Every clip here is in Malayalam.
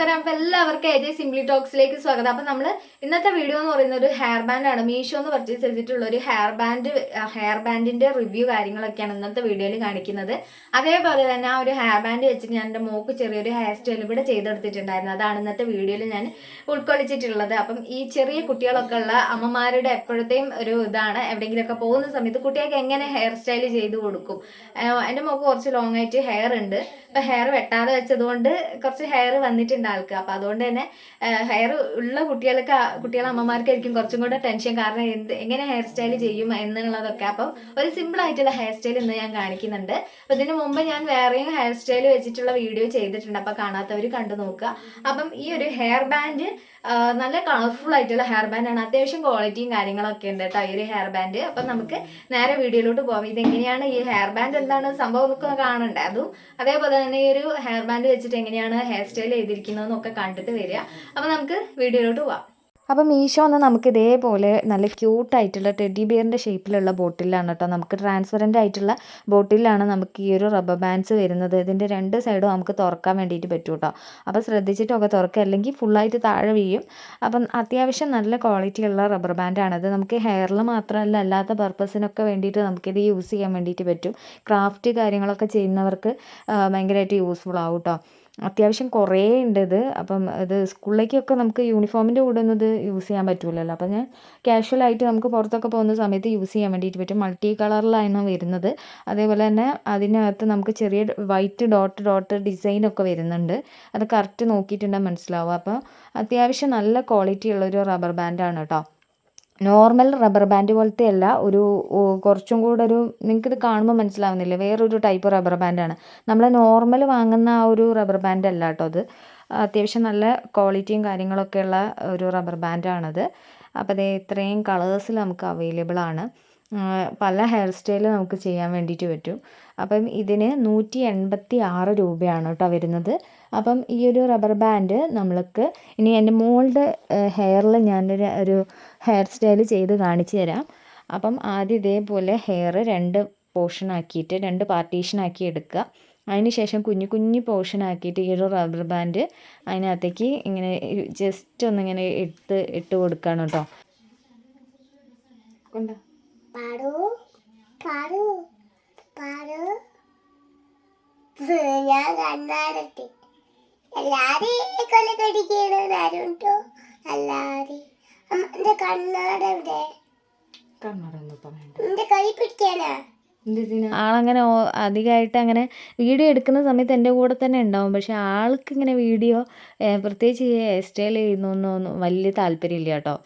നമസ്കാരം. അപ്പോൾ എല്ലാവർക്കും AJ സിംപ്ലി ടോക്സിലേക്ക് സ്വാഗതം. അപ്പോൾ നമ്മൾ ഇന്നത്തെ വീഡിയോ എന്ന് പറയുന്നത് ഒരു ഹെയർ ബാൻഡ് ആണ്. മീഷോ എന്ന് പർച്ചേസ് ചെയ്തിട്ടുള്ള ഒരു ഹെയർ ബാൻഡിന്റെ റിവ്യൂ കാര്യങ്ങളൊക്കെയാണ് ഇന്നത്തെ വീഡിയോയിൽ കാണിക്കുന്നത്. അതേപോലെ തന്നെ ആ ഒരു ഹെയർ ബാൻഡ് വെച്ചിട്ട് ഞാൻ എൻ്റെ മോക്ക് ചെറിയൊരു ഹെയർ സ്റ്റൈൽ ഇവിടെ ചെയ്തെടുത്തിട്ടുണ്ടായിരുന്നു. അതാണ് ഇന്നത്തെ വീഡിയോയിൽ ഞാൻ ഉൾക്കൊള്ളിച്ചിട്ടുള്ളത്. അപ്പം ഈ ചെറിയ കുട്ടികളൊക്കെ ഉള്ള അമ്മമാരുടെ എപ്പോഴത്തെയും ഒരു ഇതാണ്, എവിടെയെങ്കിലുമൊക്കെ പോകുന്ന സമയത്ത് കുട്ടികൾക്ക് എങ്ങനെ ഹെയർ സ്റ്റൈൽ ചെയ്ത് കൊടുക്കും. എൻ്റെ മോക്ക് കുറച്ച് ലോങ് ആയിട്ട് ഹെയർ ഉണ്ട്. അപ്പം ഹെയർ വെട്ടാതെ വെച്ചതുകൊണ്ട് കുറച്ച് ഹെയർ വന്നിട്ടുണ്ട് ആൾക്ക്. അപ്പം അതുകൊണ്ട് തന്നെ ഹെയർ ഉള്ള കുട്ടികളെ അമ്മമാർക്കായിരിക്കും കുറച്ചും കൂടെ ടെൻഷൻ. കാരണം എങ്ങനെ ഹെയർ സ്റ്റൈൽ ചെയ്യും എന്നുള്ളതൊക്കെ. അപ്പം ഒരു സിമ്പിൾ ആയിട്ടുള്ള ഹെയർ സ്റ്റൈൽ ഇന്ന് ഞാൻ കാണിക്കുന്നുണ്ട്. അപ്പം ഇതിന് മുമ്പ് ഞാൻ വേറെയും ഹെയർ സ്റ്റൈൽ വെച്ചിട്ടുള്ള വീഡിയോ ചെയ്തിട്ടുണ്ട്. അപ്പം കാണാത്തവർ കണ്ടു നോക്കുക. അപ്പം ഈ ഒരു ഹെയർ ബാൻഡ് നല്ല കളർഫുൾ ആയിട്ടുള്ള ഹെയർ ബാൻഡ് ആണ്. അത്യാവശ്യം ക്വാളിറ്റിയും കാര്യങ്ങളൊക്കെ ഉണ്ട് കേട്ടോ ഈ ഒരു ഹെയർ ബാൻഡ്. അപ്പം നമുക്ക് നേരെ വീഡിയോയിലോട്ട് പോകാം. ഇതെങ്ങനെയാണ് ഈ ഹെയർ ബാൻഡ് എന്താണ് സംഭവം എന്നൊക്കെ കാണണ്ടേ, അതും അതേപോലെ തന്നെ ഈ ഒരു ഹെയർ ബാൻഡ് വെച്ചിട്ട് എങ്ങനെയാണ് ഹെയർ സ്റ്റൈൽ ചെയ്തിരിക്കുന്നതെന്നൊക്കെ കണ്ടിട്ട് വരിക. അപ്പം നമുക്ക് വീഡിയോയിലോട്ട് പോവാം. അപ്പോൾ മീഷോന്ന് നമുക്ക് ഇതേപോലെ നല്ല ക്യൂട്ടായിട്ടുള്ള ടെഡി ബിയറിൻ്റെ ഷേപ്പിലുള്ള ബോട്ടിലാണ് കേട്ടോ. നമുക്ക് ട്രാൻസ്പെറൻ്റ് ആയിട്ടുള്ള ബോട്ടിലാണ് നമുക്ക് ഈ ഒരു റബ്ബർ ബാൻഡ്സ് വരുന്നത്. ഇതിൻ്റെ രണ്ട് സൈഡും നമുക്ക് തുറക്കാൻ വേണ്ടിയിട്ട് പറ്റും കേട്ടോ. അപ്പോൾ ശ്രദ്ധിച്ചിട്ടൊക്കെ തുറക്കുക, അല്ലെങ്കിൽ ഫുള്ളായിട്ട് താഴെ വീഴും. അപ്പം അത്യാവശ്യം നല്ല ക്വാളിറ്റിയുള്ള റബ്ബർ ബാൻഡാണത്. നമുക്ക് ഹെയറിൽ മാത്രമല്ല അല്ലാത്ത പർപ്പസിനൊക്കെ വേണ്ടിയിട്ട് നമുക്കിത് യൂസ് ചെയ്യാൻ വേണ്ടിയിട്ട് പറ്റും. ക്രാഫ്റ്റ് കാര്യങ്ങളൊക്കെ ചെയ്യുന്നവർക്ക് ഭയങ്കരമായിട്ട് യൂസ്ഫുൾ ആവും കേട്ടോ. അത്യാവശ്യം കുറേ ഉണ്ട് ഇത്. അപ്പം ഇത് സ്കൂളിലേക്കൊക്കെ നമുക്ക് യൂണിഫോമിൻ്റെ കൂടെ ഒന്നും ഇത് യൂസ് ചെയ്യാൻ പറ്റില്ലല്ലോ. അപ്പം ഞാൻ കാഷ്വലായിട്ട് നമുക്ക് പുറത്തൊക്കെ പോകുന്ന സമയത്ത് യൂസ് ചെയ്യാൻ വേണ്ടിയിട്ട് പറ്റും. മൾട്ടി കളറിലാണ് വരുന്നത്. അതേപോലെ തന്നെ അതിനകത്ത് നമുക്ക് ചെറിയ വൈറ്റ് ഡോട്ട് ഡിസൈനൊക്കെ വരുന്നുണ്ട്. അത് കറക്റ്റ് നോക്കിയിട്ടുണ്ടെങ്കിൽ മനസ്സിലാവും. അപ്പോൾ അത്യാവശ്യം നല്ല ക്വാളിറ്റി ഉള്ളൊരു റബ്ബർ ബാൻഡാണ് കേട്ടോ. നോർമൽ റബ്ബർ ബാൻഡ് പോലത്തെ അല്ല, ഒരു കുറച്ചും കൂടെ ഒരു, നിങ്ങൾക്കിത് കാണുമ്പോൾ മനസ്സിലാവുന്നില്ലേ, വേറൊരു ടൈപ്പ് റബ്ബർ ബാൻഡാണ്. നമ്മൾ നോർമൽ വാങ്ങുന്ന ആ ഒരു റബ്ബർ ബാൻഡ് അല്ല കേട്ടോ അത്. അത്യാവശ്യം നല്ല ക്വാളിറ്റിയും കാര്യങ്ങളൊക്കെ ഉള്ള ഒരു റബ്ബർ ബാൻഡാണത്. അപ്പോൾ അതേ ഇത്രയും കളേഴ്സിൽ നമുക്ക് അവൈലബിൾ ആണ്. പല ഹെയർ സ്റ്റൈൽ നമുക്ക് ചെയ്യാൻ വേണ്ടിയിട്ട് പറ്റും. അപ്പം ഇതിന് 186 രൂപയാണ് കേട്ടോ വരുന്നത്. അപ്പം ഈ ഒരു റബ്ബർ ബാൻഡ് നമ്മൾക്ക് ഇനി എൻ്റെ മോളുടെ ഹെയറിൽ ഞാനൊരു ഹെയർ സ്റ്റൈൽ ചെയ്ത് കാണിച്ചു തരാം. അപ്പം ആദ്യം ഇതേപോലെ ഹെയർ രണ്ട് പോർഷനാക്കിയിട്ട് രണ്ട് പാർട്ടീഷനാക്കി എടുക്കുക. അതിന് ശേഷം കുഞ്ഞു കുഞ്ഞു പോർഷനാക്കിയിട്ട് ഈ ഒരു റബ്ബർ ബാൻഡ് അതിനകത്തേക്ക് ഇങ്ങനെ ജസ്റ്റ് ഒന്നിങ്ങനെ ഇട്ട് കൊടുക്കുകയാണ് കേട്ടോ. കൊണ്ടോ ഞാൻ കണ്ണാടത്തി എല്ലാരെയും കൊല്ലക്കടിക്കണോ അല്ലാതെ എന്റെ കണ്ണാട എവിടെ? എന്റെ കൈ പിടിക്കാനാ. ആളങ്ങനെ അധികമായിട്ട് അങ്ങനെ വീഡിയോ എടുക്കുന്ന സമയത്ത് എൻ്റെ കൂടെ തന്നെ ഉണ്ടാവും. പക്ഷെ ആൾക്ക് ഇങ്ങനെ വീഡിയോ പ്രത്യേകിച്ച് ഹെയർ സ്റ്റൈൽ ചെയ്യുന്നൊന്നും വലിയ താല്പര്യമില്ല കേട്ടോ.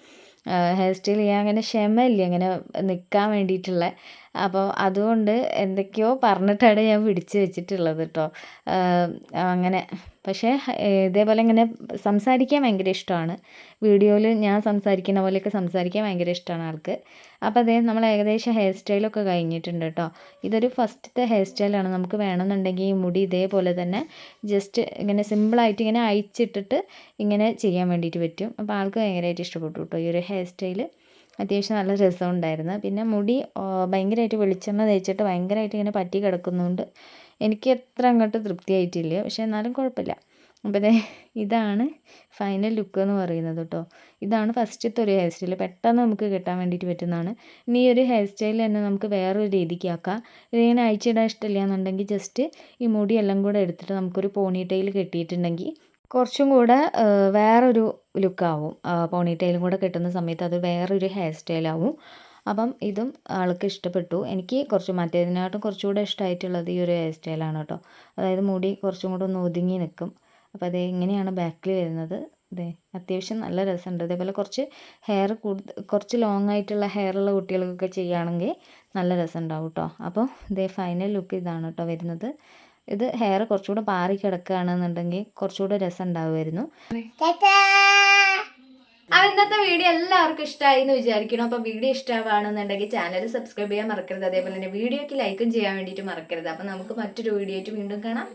ഹെയർ സ്റ്റൈൽ ചെയ്യാൻ അങ്ങനെ ക്ഷമയില്ല അങ്ങനെ നിൽക്കാൻ വേണ്ടിയിട്ടുള്ള. അപ്പോൾ അതുകൊണ്ട് എന്തൊക്കെയോ പറഞ്ഞിട്ടാണ് ഞാൻ പിടിച്ച് വെച്ചിട്ടുള്ളത് കേട്ടോ. അങ്ങനെ പക്ഷേ ഇതേപോലെ ഇങ്ങനെ സംസാരിക്കാൻ ഭയങ്കര ഇഷ്ടമാണ്. വീഡിയോയിൽ ഞാൻ സംസാരിക്കുന്ന പോലെയൊക്കെ സംസാരിക്കാൻ ഭയങ്കര ഇഷ്ടമാണ് ആൾക്ക്. അപ്പോൾ അതേ നമ്മൾ ഏകദേശം ഹെയർ സ്റ്റൈലൊക്കെ കഴിഞ്ഞിട്ടുണ്ട് കേട്ടോ. ഇതൊരു ഫസ്റ്റത്തെ ഹെയർ സ്റ്റൈലാണ്. നമുക്ക് വേണമെന്നുണ്ടെങ്കിൽ ഈ മുടി ഇതേപോലെ തന്നെ ജസ്റ്റ് ഇങ്ങനെ സിമ്പിളായിട്ട് ഇങ്ങനെ അയച്ചിട്ടിട്ട് ഇങ്ങനെ ചെയ്യാൻ വേണ്ടിയിട്ട് പറ്റും. അപ്പോൾ ആൾക്ക് ഭയങ്കരമായിട്ട് ഇഷ്ടപ്പെട്ടു കേട്ടോ ഈ ഒരു ഹെയർ സ്റ്റൈൽ. അത്യാവശ്യം നല്ല രസമുണ്ടായിരുന്നു. പിന്നെ മുടി ഭയങ്കരമായിട്ട് വെളിച്ചെണ്ണ തേച്ചിട്ട് ഭയങ്കരമായിട്ട് ഇങ്ങനെ പറ്റി കിടക്കുന്നുണ്ട്. എനിക്ക് അത്ര അങ്ങോട്ട് തൃപ്തിയായിട്ടില്ല, പക്ഷേ എന്നാലും കുഴപ്പമില്ല. അപ്പോൾ ഇതാണ് ഫൈനൽ ലുക്ക് എന്ന് പറയുന്നത് കേട്ടോ. ഇതാണ് ഫസ്റ്റത്തെ ഒരു ഹെയർ സ്റ്റൈൽ, പെട്ടെന്ന് നമുക്ക് കിട്ടാൻ വേണ്ടിയിട്ട് പറ്റുന്നതാണ്. ഇനി ഈ ഒരു ഹെയർ സ്റ്റൈൽ തന്നെ നമുക്ക് വേറൊരു രീതിക്ക് ആക്കാം. ഇതിങ്ങനെ അയച്ചിടാൻ ഇഷ്ടമില്ല എന്നുണ്ടെങ്കിൽ ജസ്റ്റ് ഈ മുടിയെല്ലാം കൂടെ എടുത്തിട്ട് നമുക്കൊരു പോണി ടെയിൽ കെട്ടിയിട്ടുണ്ടെങ്കിൽ കുറച്ചും കൂടെ വേറൊരു ലുക്കാവും. പോണി ടെയിലും കൂടെ കെട്ടുന്ന സമയത്ത് അത് വേറൊരു ഹെയർ സ്റ്റൈലാവും. അപ്പം ഇതും ആൾക്ക് ഇഷ്ടപ്പെട്ടു. എനിക്ക് മറ്റേതിനായിട്ടും കുറച്ചുകൂടെ ഇഷ്ടമായിട്ടുള്ളത് ഈ ഒരു ഹെയർ സ്റ്റൈലാണ് കേട്ടോ. അതായത് മുടി കുറച്ചും കൂടെ ഒന്ന് ഒതുങ്ങി നിൽക്കും. അപ്പോൾ അത് ഇങ്ങനെയാണ് ബാക്കിൽ വരുന്നത്. അത്യാവശ്യം നല്ല രസമുണ്ട്. ഇതേപോലെ കുറച്ച് കുറച്ച് ലോങ് ആയിട്ടുള്ള ഹെയറുള്ള കുട്ടികൾക്കൊക്കെ ചെയ്യുകയാണെങ്കിൽ നല്ല രസം ഉണ്ടാവും കേട്ടോ. അപ്പോൾ ഫൈനൽ ലുക്ക് ഇതാണ് കേട്ടോ വരുന്നത്. ഇത് ഹെയർ കുറച്ചുകൂടെ പാറി കിടക്കുകയാണെന്നുണ്ടെങ്കിൽ കുറച്ചുകൂടെ രസം ഉണ്ടാവുമായിരുന്നു. അപ്പോൾ ഇന്നത്തെ വീഡിയോ എല്ലാവർക്കും ഇഷ്ടമായി എന്ന് വിചാരിക്കണം. അപ്പോൾ വീഡിയോ ഇഷ്ടമാണെന്നുണ്ടെങ്കിൽ ചാനൽ സബ്സ്ക്രൈബ് ചെയ്യാൻ മറക്കരുത്. അതേപോലെ തന്നെ വീഡിയോയ്ക്ക് ലൈക്കും ചെയ്യാൻ വേണ്ടിയിട്ട് മറക്കരുത്. അപ്പോൾ നമുക്ക് മറ്റൊരു വീഡിയോ ആയിട്ട് വീണ്ടും കാണാം.